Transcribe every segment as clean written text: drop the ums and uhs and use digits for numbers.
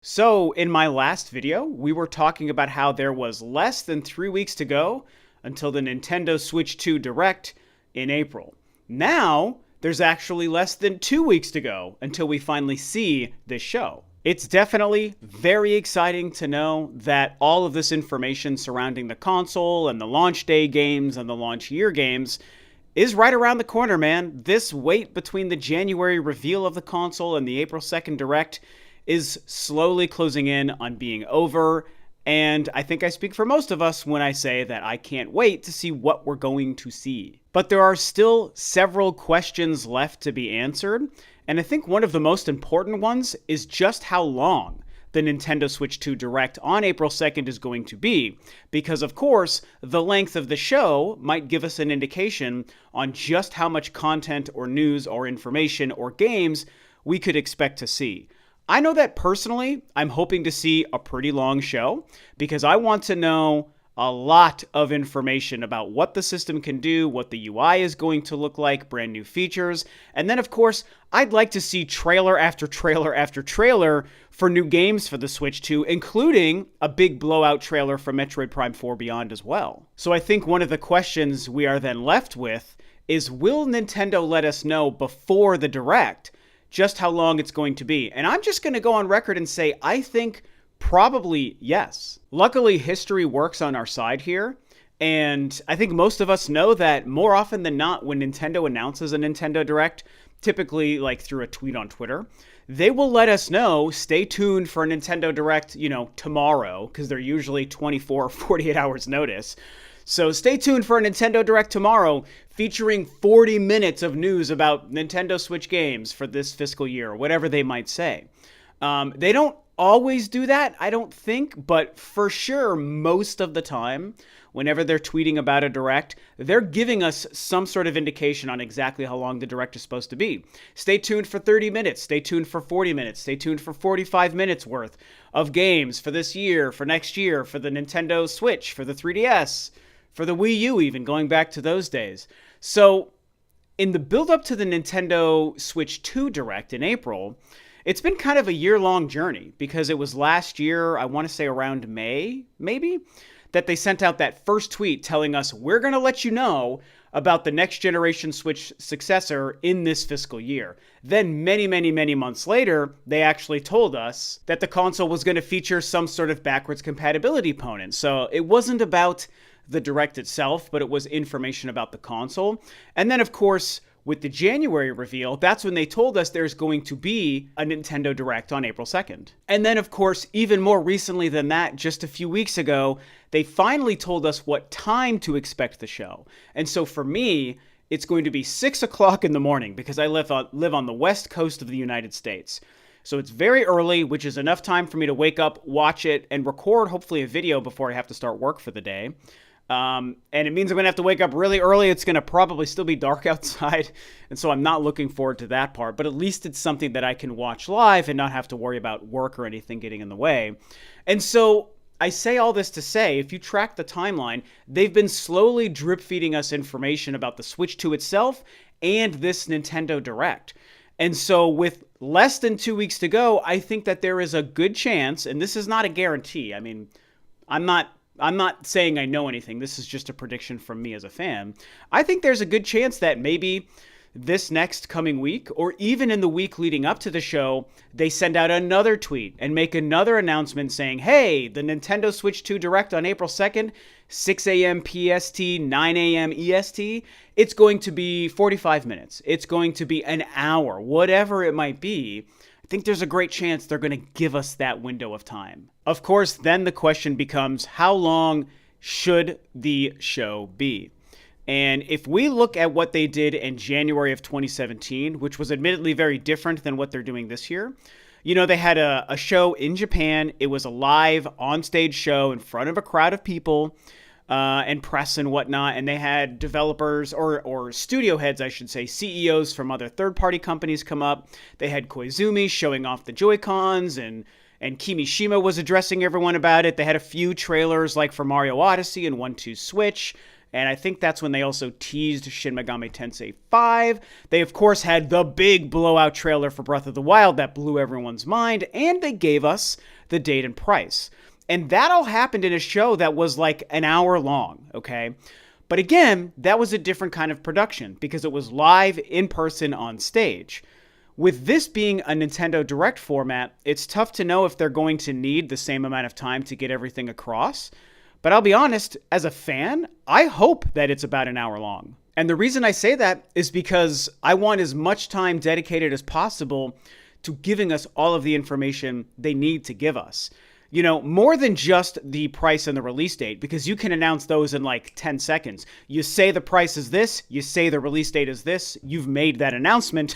So, in my last video, we were talking about how there was less than 3 weeks to go until the Nintendo Switch 2 Direct in April. Now, there's actually less than 2 weeks to go until we finally see this show. It's definitely very exciting to know that all of this information surrounding the console and the launch day games and the launch year games is right around the corner, man. This wait between the January reveal of the console and the April 2nd Direct is slowly closing in on being over, and I think I speak for most of us when I say that I can't wait to see what we're going to see. But there are still several questions left to be answered, and I think one of the most important ones is just how long the Nintendo Switch 2 Direct on April 2nd is going to be, because of course, the length of the show might give us an indication on just how much content or news or information or games we could expect to see. I know that personally, I'm hoping to see a pretty long show because I want to know a lot of information about what the system can do, what the UI is going to look like, brand new features, and then of course, I'd like to see trailer after trailer after trailer for new games for the Switch 2, including a big blowout trailer for Metroid Prime 4 Beyond as well. So I think one of the questions we are then left with is, will Nintendo let us know before the Direct just how long it's going to be? And I'm just going to go on record and say, I think probably yes. Luckily, history works on our side here. And I think most of us know that more often than not, when Nintendo announces a Nintendo Direct, typically like through a tweet on Twitter, they will let us know, stay tuned for a Nintendo Direct, tomorrow, because they're usually 24 or 48 hours notice. So stay tuned for a Nintendo Direct tomorrow featuring 40 minutes of news about Nintendo Switch games for this fiscal year, or whatever they might say. They don't always do that, I don't think, but for sure, most of the time, whenever they're tweeting about a Direct, they're giving us some sort of indication on exactly how long the Direct is supposed to be. Stay tuned for 30 minutes, stay tuned for 40 minutes, stay tuned for 45 minutes worth of games for this year, for next year, for the Nintendo Switch, for the 3DS, for the Wii U even, going back to those days. So, in the build-up to the Nintendo Switch 2 Direct in April, it's been kind of a year-long journey, because it was last year, I want to say around May, maybe, that they sent out that first tweet telling us, we're going to let you know about the next generation Switch successor in this fiscal year. Then many, many, many months later, they actually told us that the console was going to feature some sort of backwards compatibility component. So it wasn't about the Direct itself, but it was information about the console. And then, of course, with the January reveal, that's when they told us there's going to be a Nintendo Direct on April 2nd. And then, of course, even more recently than that, just a few weeks ago, they finally told us what time to expect the show. And so for me, it's going to be 6 o'clock in the morning, because I live on the west coast of the United States. So it's very early, which is enough time for me to wake up, watch it, and record hopefully a video before I have to start work for the day. And it means I'm going to have to wake up really early. It's going to probably still be dark outside, and so I'm not looking forward to that part. But at least it's something that I can watch live and not have to worry about work or anything getting in the way. And so I say all this to say, if you track the timeline, they've been slowly drip feeding us information about the Switch 2 itself and this Nintendo Direct. And so with less than 2 weeks to go, I think that there is a good chance, and this is not a guarantee. I mean, I'm not saying I know anything. This is just a prediction from me as a fan. I think there's a good chance that maybe this next coming week, or even in the week leading up to the show, they send out another tweet and make another announcement saying, hey, the Nintendo Switch 2 Direct on April 2nd, 6 a.m. PST, 9 a.m. EST, it's going to be 45 minutes. It's going to be an hour, whatever it might be. I think there's a great chance they're going to give us that window of time. Of course, then the question becomes, how long should the show be? And if we look at what they did in January of 2017, which was admittedly very different than what they're doing this year, they had a show in Japan. It was a live on-stage show in front of a crowd of people and press and whatnot. And they had developers or studio heads, I should say, CEOs from other third-party companies come up. They had Koizumi showing off the Joy-Cons, and Kimishima was addressing everyone about it. They had a few trailers like for Mario Odyssey and 1-2 Switch. And I think that's when they also teased Shin Megami Tensei 5. They, of course, had the big blowout trailer for Breath of the Wild that blew everyone's mind, and they gave us the date and price. And that all happened in a show that was like an hour long, okay? But again, that was a different kind of production because it was live in person on stage. With this being a Nintendo Direct format, it's tough to know if they're going to need the same amount of time to get everything across. But I'll be honest, as a fan, I hope that it's about an hour long. And the reason I say that is because I want as much time dedicated as possible to giving us all of the information they need to give us. You know, more than just the price and the release date, because you can announce those in like 10 seconds. You say the price is this, you say the release date is this, you've made that announcement.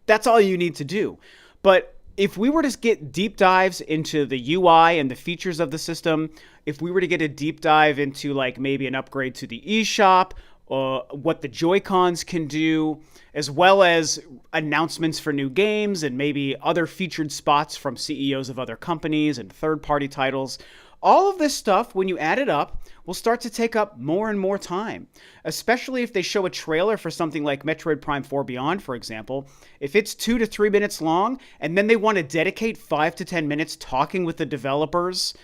That's all you need to do. But if we were to get deep dives into the UI and the features of the system, if we were to get a deep dive into like maybe an upgrade to the eShop, what the Joy-Cons can do, as well as announcements for new games and maybe other featured spots from CEOs of other companies and third-party titles, all of this stuff, when you add it up, will start to take up more and more time, especially if they show a trailer for something like Metroid Prime 4 Beyond, for example. If it's 2 to 3 minutes long, and then they want to dedicate 5 to 10 minutes talking with the developers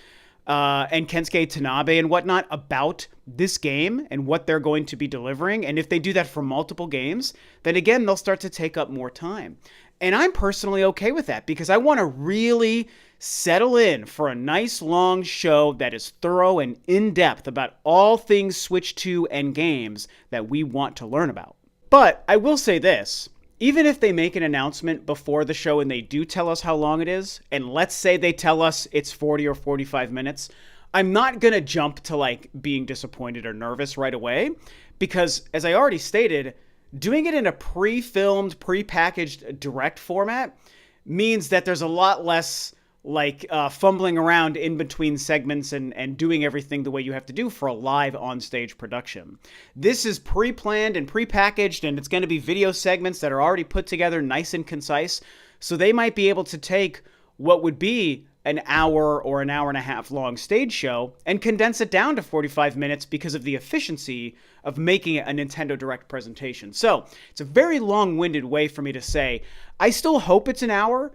and Kensuke Tanabe and whatnot about this game and what they're going to be delivering, and if they do that for multiple games, then again, they'll start to take up more time. And I'm personally okay with that because I want to really settle in for a nice long show that is thorough and in-depth about all things Switch 2 and games that we want to learn about. But I will say this, even if they make an announcement before the show and they do tell us how long it is, and let's say they tell us it's 40 or 45 minutes, I'm not going to jump to like being disappointed or nervous right away because, as I already stated, doing it in a pre-filmed, pre-packaged direct format means that there's a lot less like fumbling around in between segments and doing everything the way you have to do for a live on-stage production. This is pre-planned and pre-packaged, and it's going to be video segments that are already put together nice and concise, so they might be able to take what would be an hour or an hour and a half long stage show and condense it down to 45 minutes because of the efficiency of making it a Nintendo Direct presentation. So it's a very long-winded way for me to say, I still hope it's an hour,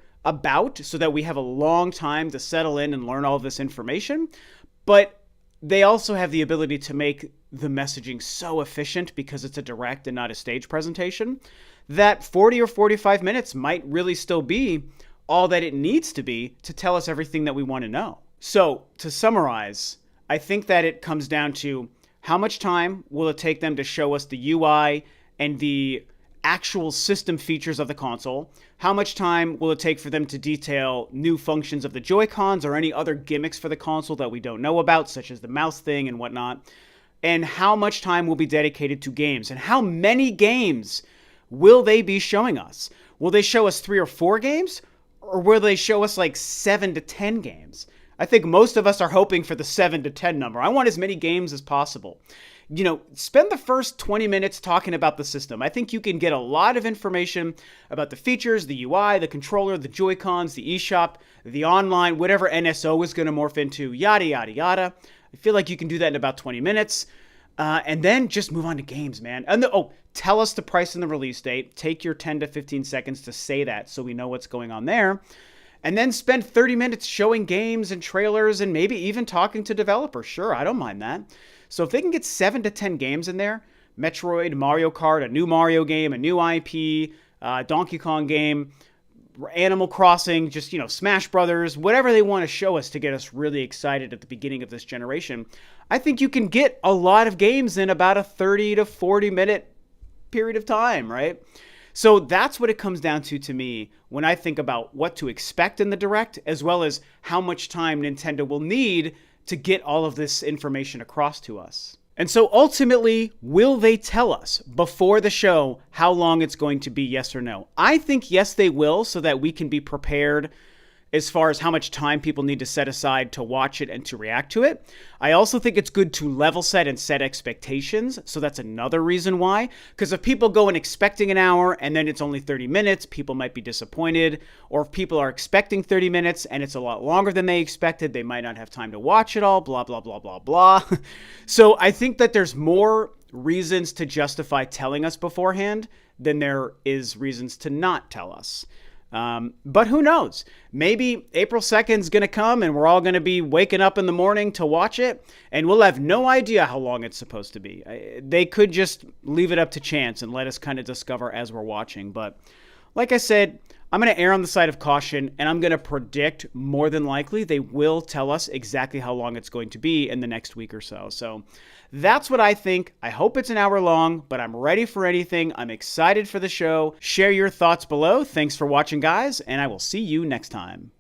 so that we have a long time to settle in and learn all of this information, but they also have the ability to make the messaging so efficient because it's a direct and not a stage presentation that 40 or 45 minutes might really still be all that it needs to be to tell us everything that we want to know. So to summarize, I think that it comes down to how much time will it take them to show us the UI and the actual system features of the console? How much time will it take for them to detail new functions of the Joy-Cons or any other gimmicks for the console that we don't know about, such as the mouse thing and whatnot? And how much time will be dedicated to games? And how many games will they be showing us? Will they show us 3 or 4 games? Or will they show us like 7 to 10 games? I think most of us are hoping for the 7 to 10 number. I want as many games as possible. You know, spend the first 20 minutes talking about the system. I think you can get a lot of information about the features, the UI, the controller, the Joy-Cons, the eShop, the online, whatever NSO is going to morph into, yada, yada, yada. I feel like you can do that in about 20 minutes. And then just move on to games, man. And tell us the price and the release date. Take your 10 to 15 seconds to say that so we know what's going on there. And then spend 30 minutes showing games and trailers and maybe even talking to developers. Sure, I don't mind that. So if they can get 7 to 10 games in there, Metroid, Mario Kart, a new Mario game, a new IP, Donkey Kong game, Animal Crossing, just, Smash Brothers, whatever they want to show us to get us really excited at the beginning of this generation, I think you can get a lot of games in about a 30 to 40 minute period of time, right? So that's what it comes down to me when I think about what to expect in the Direct, as well as how much time Nintendo will need to get all of this information across to us. And so ultimately, will they tell us before the show how long it's going to be, yes or no? I think yes, they will, so that we can be prepared as far as how much time people need to set aside to watch it and to react to it. I also think it's good to level set and set expectations. So that's another reason why. Because if people go in expecting an hour and then it's only 30 minutes, people might be disappointed. Or if people are expecting 30 minutes and it's a lot longer than they expected, they might not have time to watch it all, blah, blah, blah, blah, blah. So I think that there's more reasons to justify telling us beforehand than there is reasons to not tell us. But who knows? Maybe April 2nd is going to come and we're all going to be waking up in the morning to watch it and we'll have no idea how long it's supposed to be. They could just leave it up to chance and let us kind of discover as we're watching. But like I said, I'm going to err on the side of caution and I'm going to predict more than likely they will tell us exactly how long it's going to be in the next week or so. So that's what I think. I hope it's an hour long, but I'm ready for anything. I'm excited for the show. Share your thoughts below. Thanks for watching, guys, and I will see you next time.